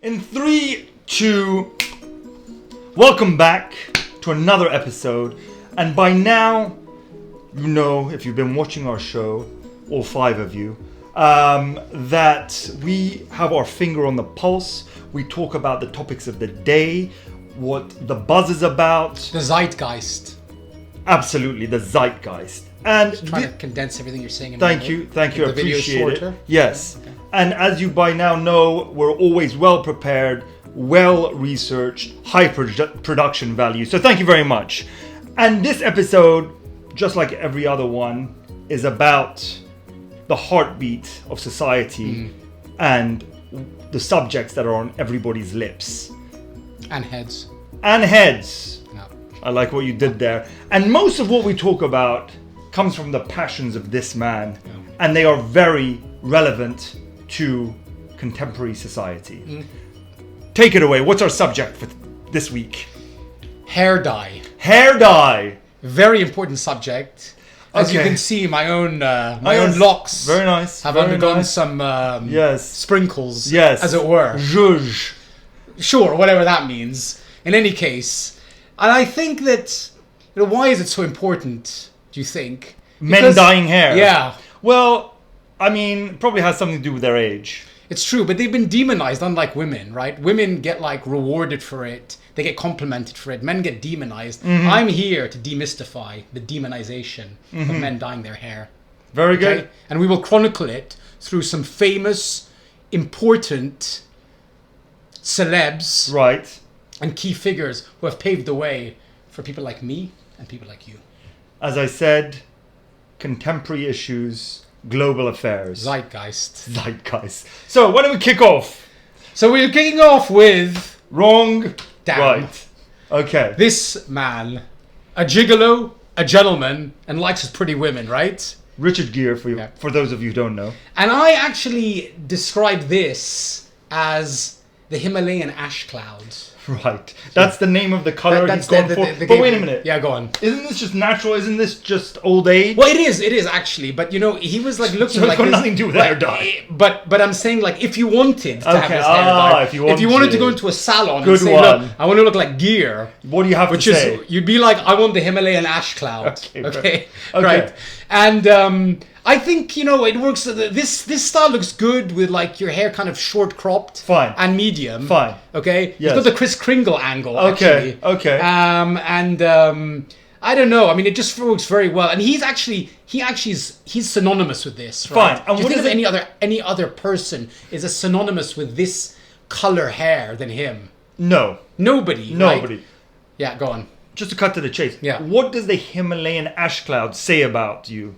In 3, 2, welcome back to another episode. And by now, you know, if you've been watching our show, all 5 of you, that we have our finger on the pulse. We talk about the topics of the day, what the buzz is about. The zeitgeist. Absolutely, the zeitgeist. And trying to condense everything you're saying. Thank you, I appreciate it. Yes. Okay. And as you by now know, we're always well prepared, well researched, high production value. So thank you very much. And this episode, just like every other one, is about the heartbeat of society and the subjects that are on everybody's lips. And heads. And heads. No. I like what you did there. And most of what we talk about comes from the passions of this man. Yeah. And they are very relevant to contemporary society. Take it away. What's our subject for this week? Hair dye. Hair dye. Very important subject. As you can see, my own own locks. Very nice. Have very undergone nice. some sprinkles. Yes. As it were. Zhuzh. Sure, whatever that means. In any case, and I think that why is it so important? Do you think? Men dyeing hair. Yeah. Well, I mean, probably has something to do with their age. It's true, but they've been demonized, unlike women, right? Women get rewarded for it. They get complimented for it. Men get demonized. I'm here to demystify the demonization of men dyeing their hair. Very good. And we will chronicle it through some famous, important celebs, right, and key figures who have paved the way for people like me and people like you. As I said, contemporary issues, global affairs. Zeitgeist. So, why don't we kick off? So we're kicking off with... Wrong. Damn. Right. Okay. This man, a gigolo, a gentleman, and likes his pretty women, right? Richard Gere, for those of you who don't know. And I actually describe this as the Himalayan ash cloud. Right. That's the name of the color he's gone for. But wait a minute. Yeah, go on. Isn't this just natural? Isn't this just old age? Well, it is actually. But, he was looking so it's got nothing to do with hair dye. But I'm saying, if you wanted to have this hair dye, if you wanted to go into a salon and say, look, I want to look like Gere. What do you have to say? You'd be like, I want the Himalayan ash cloud. Okay. Right. And I think, it works. This style looks good with your hair kind of short cropped. Fine. And medium. Fine. Okay. Yes. You've got the Kris Kringle angle. Okay. Actually. Okay. I don't know. I mean, it just works very well. And he's synonymous with this. Right? Fine. And do you think any other person is as synonymous with this color hair than him? No. Nobody. Right? Yeah. Go on. Just to cut to the chase. Yeah. What does the Himalayan ash cloud say about you?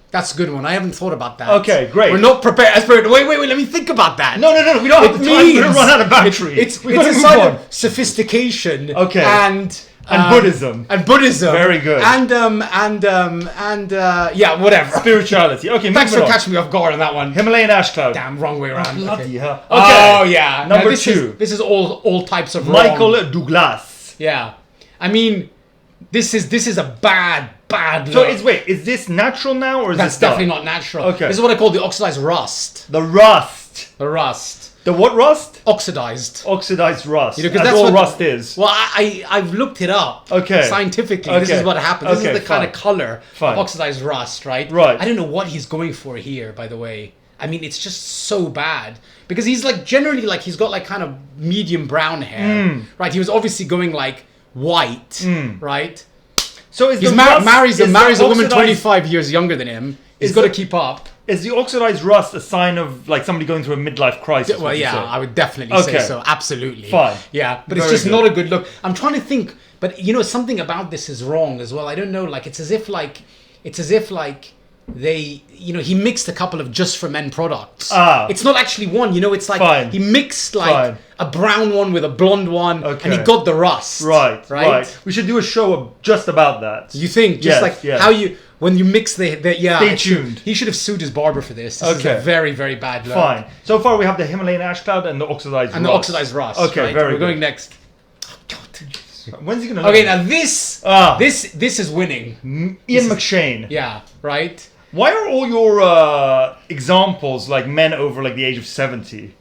That's a good one. I haven't thought about that. Okay, great. We're not prepared. Wait. Let me think about that. No. We don't have the time. We're going to run out of battery. It's a sign of sophistication. Okay. And Buddhism. Very good. Yeah, whatever. Spirituality. Okay. Thanks for catching me off guard on that one. Himalayan ash cloud. Damn, wrong way around. Bloody hell. Okay. Oh yeah. Number 2. This is all types of Michael wrong. Douglas. Yeah. I mean, this is a bad look. So is this natural now or is That's this definitely not natural. Okay. This is what I call the oxidized rust. The rust. The what rust? Oxidized. Oxidized rust. Because that's all rust is. Well, I've looked it up. Okay. Scientifically, this is what happens. This is the kind of color of Fine. oxidized rust, right? Right. I don't know what he's going for here, by the way. I mean, it's just so bad. Because he's generally he's got kind of medium brown hair. Right? He was obviously going white, right? So is he marries a woman 25 years younger than him. He's got to keep up. Is the oxidized rust a sign of somebody going through a midlife crisis? Well, yeah, I would definitely say so. Absolutely. Fine. Yeah, but it's just not a good look. I'm trying to think, but something about this is wrong as well. I don't know. It's as if they, he mixed a couple of Just for Men products. It's not actually one. It's Fine. He mixed a brown one with a blonde one, and he got the rust. Right. We should do a show just about that. You think? Just how you. When you mix Stay tuned. He should have sued his barber for this. This is a very, very bad look. Fine. So far we have the Himalayan ash cloud and the oxidized rust. Okay, right? very We're good. going next. When's he going to Okay, now this is winning. Ian McShane. Yeah, right? Why are all your examples men over the age of 70?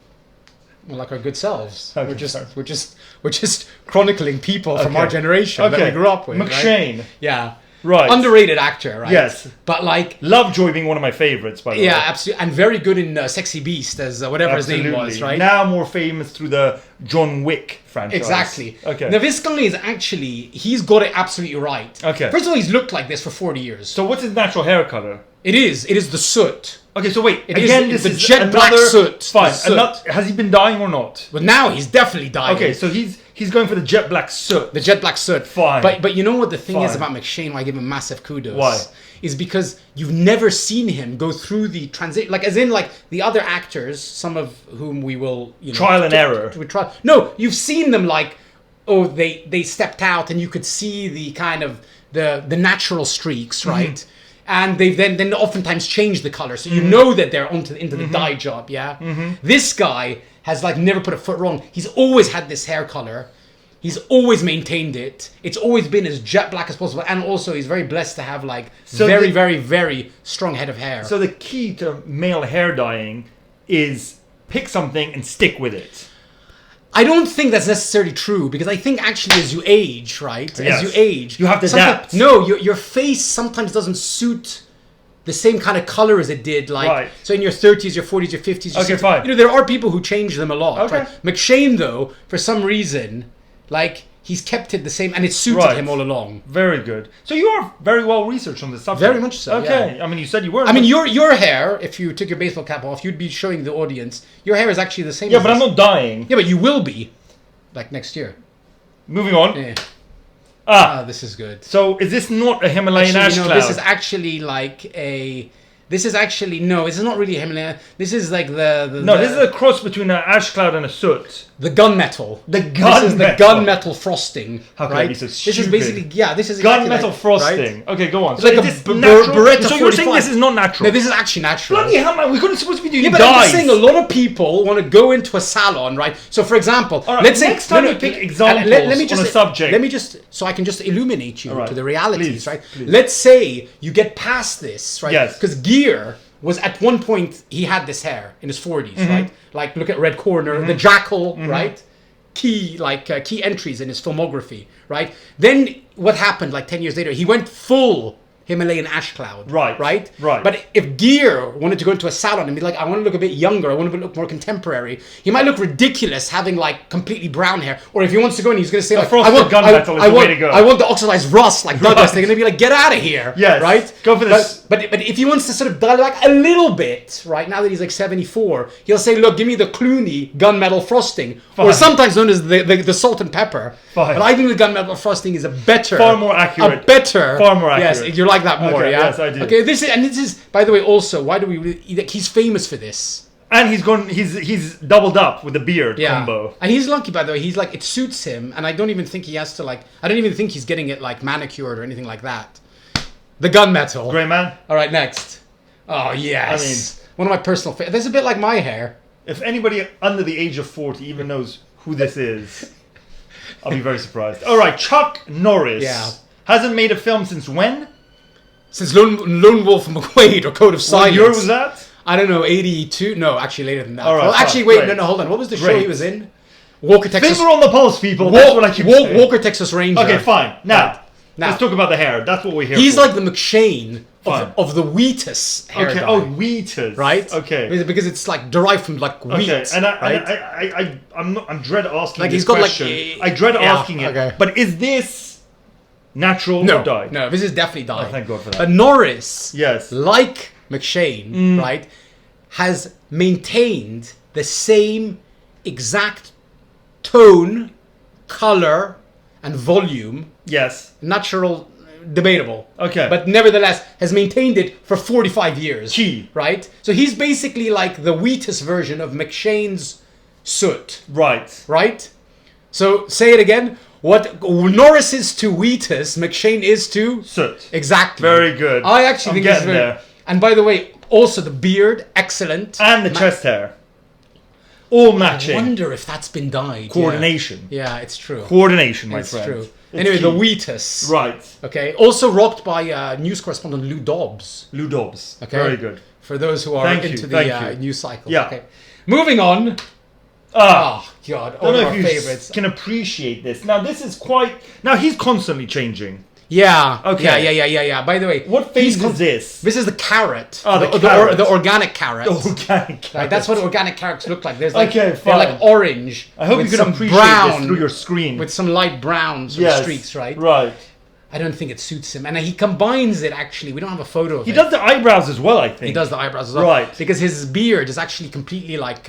Well, like our good selves. Okay, We're just chronicling people from our generation that we grew up with. McShane. Right? Yeah. Right. Underrated actor, right? Yes. But like... Lovejoy being one of my favorites, by the way. Yeah, absolutely. And very good in Sexy Beast as whatever his name was, right? Now more famous through the John Wick franchise. Exactly. Okay. Now this guy is actually... He's got it absolutely right. Okay. First of all, he's looked like this for 40 years. So what's his natural hair color? It is the soot. Okay, so wait. This is jet another... black soot. Fine. Has he been dying or not? But now he's definitely dying. Okay, so he's going for the jet black soot. The jet black soot. Fine. But you know what the thing is about McShane, why I give him massive kudos? Why? Is because you've never seen him go through the transition, like as in like the other actors, some of whom we will, trial and error. No, you've seen them like, they stepped out and you could see the kind of the natural streaks, right? Mm-hmm. And they've then oftentimes changed the color, so you know that they're into the dye job. Yeah, This guy has like never put a foot wrong. He's always had this hair color. He's always maintained it. It's always been as jet black as possible, and also he's very blessed to have like very, very strong head of hair. So the key to male hair dyeing is pick something and stick with it. I don't think that's necessarily true, because I think actually as you age, right? Yes. As you age, you have to adapt. No, your face sometimes doesn't suit the same kind of color as it did, like right. So in your 30s, your 40s, your 50s, your 60s, fine. There are people who change them a lot. Okay. Right? McShane, though, for some reason, like he's kept it the same, and it suited him all along. Very good. So you are very well researched on this subject. Very much so. Okay. Yeah. I mean, you said you were. I mean, your hair, if you took your baseball cap off, you'd be showing the audience your hair is actually the same. Yeah, but I'm not dying. Yeah, but you will be, like next year. Moving on. Yeah. This is good. So is this not a Himalayan ash cloud? This is actually like a... This is actually... No, it's not really a Himalayan. This is like this is a cross between an ash cloud and a soot. The gunmetal. The gunmetal. This is the gunmetal frosting. How can right? I be so stupid? This is basically... Yeah, this is... Gunmetal exactly frosting. Right? Okay, go on. It's So like is a natural? Beretta So you're saying 45. this is not natural? No, this is actually natural. Bloody hell, man. We're supposed to be doing but dyes. I'm just saying a lot of people want to go into a salon, right? So, for example, right, let's say... Next time you pick examples on a subject. Let me just... So I can just illuminate you to the realities, right? Please. Let's say you get past this, right? Yes. Because Gear was at one point, he had this hair in his 40s, right? Like, look at Red Corner, the Jackal, right? Key entries in his filmography, right? Then what happened like 10 years later? He went full Himalayan ash cloud. Right. But if Gear wanted to go into a salon and be like, I want to look a bit younger, I want to look more contemporary, he might look ridiculous having like completely brown hair. Or if he wants to go and he's going to say, like, I want the oxidized rust like Douglas, they're going to be like, get out of here. Yes. Right? Go for this. But if he wants to sort of dial it back a little bit, right, now that he's like 74, he'll say, look, give me the Clooney gunmetal frosting. Fine. Or sometimes known as the salt and pepper. Fine. But I think the gunmetal frosting is far more accurate. Far more accurate. Yes, you're like that more, okay, yeah? Yes, I do. Okay, this is, by the way, also, why do we really, like, he's famous for this. And he's doubled up with the beard combo. And he's lucky, by the way, he's like, it suits him, and I don't even think he has to, like, I don't even think he's getting it, like, manicured or anything like that. The gunmetal. Great, man. All right, next. Oh, yes. One of my personal favorites. This is a bit like my hair. If anybody under the age of 40 even knows who this is, I'll be very surprised. All right, Chuck Norris. Yeah. Hasn't made a film since when? Since Lone Wolf McQuaid or Code of Silence. What year was that? I don't know, 82? No, actually later than that. All right, well, actually, wait, no, hold on. What was the show he was in? Walker, Texas. Finger on the pulse, people. That's what I keep saying. Walker, Texas Ranger. Okay, fine. Now, Now, let's talk about the hair. That's what we're here he's for. like the McShane of the Wheatus hair Okay. dye. Oh, Wheatus. Right? Okay. Because it's like derived from like wheat. Okay. And right? I'm dread asking like this he's got question. I dread asking it. Okay. But is this natural or dyed? No, this is definitely dyed. Oh, thank God for that. But Norris, yes, like McShane, right, has maintained the same exact tone, color, and volume. Yes. Natural, debatable. Okay. But nevertheless, has maintained it for 45 years. Key. Right? So he's basically like the Wheatus version of McShane's soot. Right. Right? So say it again. What Norris is to Wheatus, McShane is to soot. Exactly. Very good. I actually think this is very... there. And by the way, also the beard, excellent. And the chest hair. All matching. I wonder if that's been dyed. Coordination. Yeah, it's true. Coordination, my it's friend. True. It's anyway, key. the Wheatus. Right. Okay. Also rocked by news correspondent Lou Dobbs. Lou Dobbs. Okay. Very good. For those who are into the news cycle. Yeah. Okay. Moving on. Oh God, I one don't of know our if you favorites. can appreciate this. Now, this is quite... Now, he's constantly changing. Yeah. Okay. Yeah. By the way, What phase he's is this? This is the carrot. Oh, the carrot. The organic carrot. The organic carrot. Like, that's what organic carrots look like. There's like, Okay, they're like fine. orange. I hope with you can some appreciate brown, this through your screen. with some light brown sort of streaks, right? Right. I don't think it suits him, and he combines it. Actually, we don't have a photo of it. He does the eyebrows as well, I think. He does the eyebrows as well, Right. Because his beard is actually completely like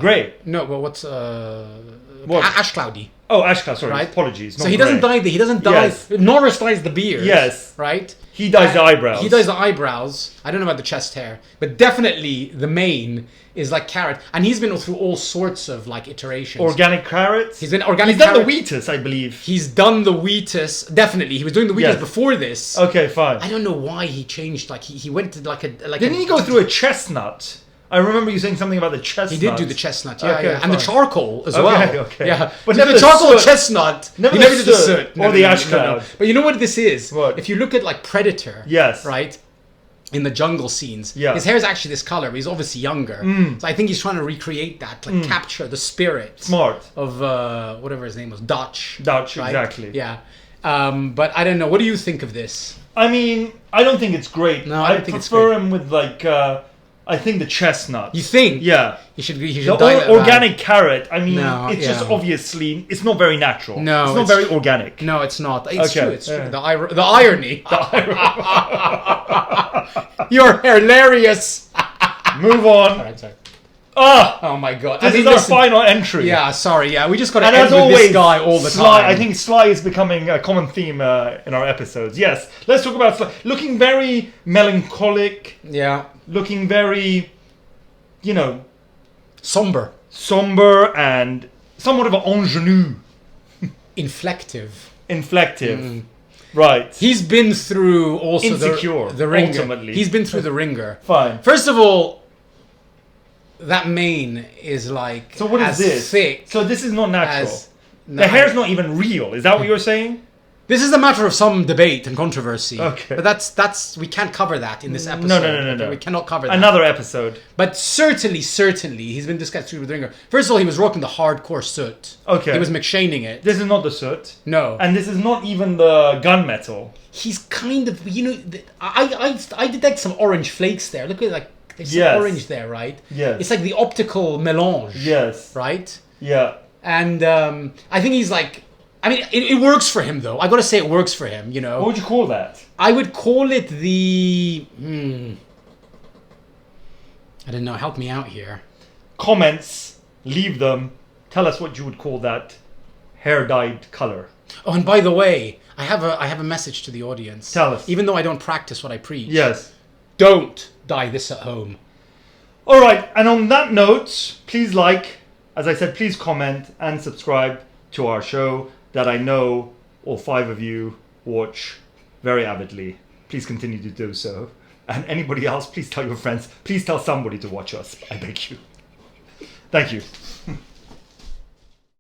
Grey. No, well, what's What? ash cloudy. Oh, Ashka, sorry. Right. Apologies. So he doesn't dye the. He doesn't dye. Yes. Norris dyes the beard. Yes. Right. He dyes the eyebrows. He does the eyebrows. I don't know about the chest hair, but definitely the mane is like carrot, and he's been through all sorts of like iterations. Organic carrots. He's been organic. He's done carrot. the Wheatus, I believe. He's done the Wheatus. Definitely, he was doing the Wheatus Yes. before this. Okay, fine. I don't know why he changed. Like he went to like a Didn't he go through a chestnut? I remember you saying something about the chestnut. He did do the chestnut, yeah, Okay, yeah. And the fine. charcoal as Okay, well. okay. Yeah, But so never the the charcoal soot. chestnut. Never he the never did the soot soot or the ash cloud. But you know what this is? What? If you look at like Predator, Yes. right, in the jungle scenes, Yeah. his hair is actually this color, but he's obviously younger. So I think he's trying to recreate that, like capture the spirit Smart. of whatever his name was, Dutch. Dutch, right? exactly. Yeah. But I don't know. What do you think of this? I mean, I don't think it's great. No, I don't think it's prefer great. him with like, I think the chestnut. You think? Yeah. He should dye The that organic carrot, I mean, No, it's just yeah. obviously, it's not very natural. No, it's not it's- very organic. No, it's not. It's Okay, true. It's yeah. true. The irony. You're hilarious. Move on. Alright, sorry. Ah! Oh my god. This is our final entry. Yeah, sorry. Yeah, we just got to And end as with always, this guy all the Sly, time. I think Sly is becoming a common theme in our episodes. Yes, let's talk about Sly. Looking very melancholic, Yeah. looking very, you know, Somber. somber and somewhat of an ingenue, Inflective. inflective. Right. He's been through also Insecure, the ringer. ultimately. He's been through the ringer. Fine. First of all, that mane is like So what is as this? thick So this is not natural. as The hair's not even real. Is that what you're saying? This is a matter of some debate and controversy. Okay. But that's we can't cover that in this episode. No. Okay, we cannot cover that. Another episode. But certainly, he's been discussed through with the ringer. First of all, he was rocking the hardcore soot. Okay. He was McShaning it. This is not the soot. No. And this is not even the gunmetal. He's kind of, you know, I detect some orange flakes there. Look at like there's some Yes. orange there, right? Yes. It's like the optical melange. Yes. Right. Yeah. And I think he's like, I mean, it works for him though. I gotta say, it works for him. You know. What would you call that? I would call it the. I don't know. Help me out here. Comments, leave them. Tell us what you would call that hair dyed color. Oh, and by the way, I have a message to the audience. Tell us. Even though I don't practice what I preach. Yes. Don't dye this at home. All right. And on that note, please like, as I said, please comment and subscribe to our show that I know all 5 of you watch very avidly. Please continue to do so. And anybody else, please tell your friends. Please tell somebody to watch us. I beg you. Thank you.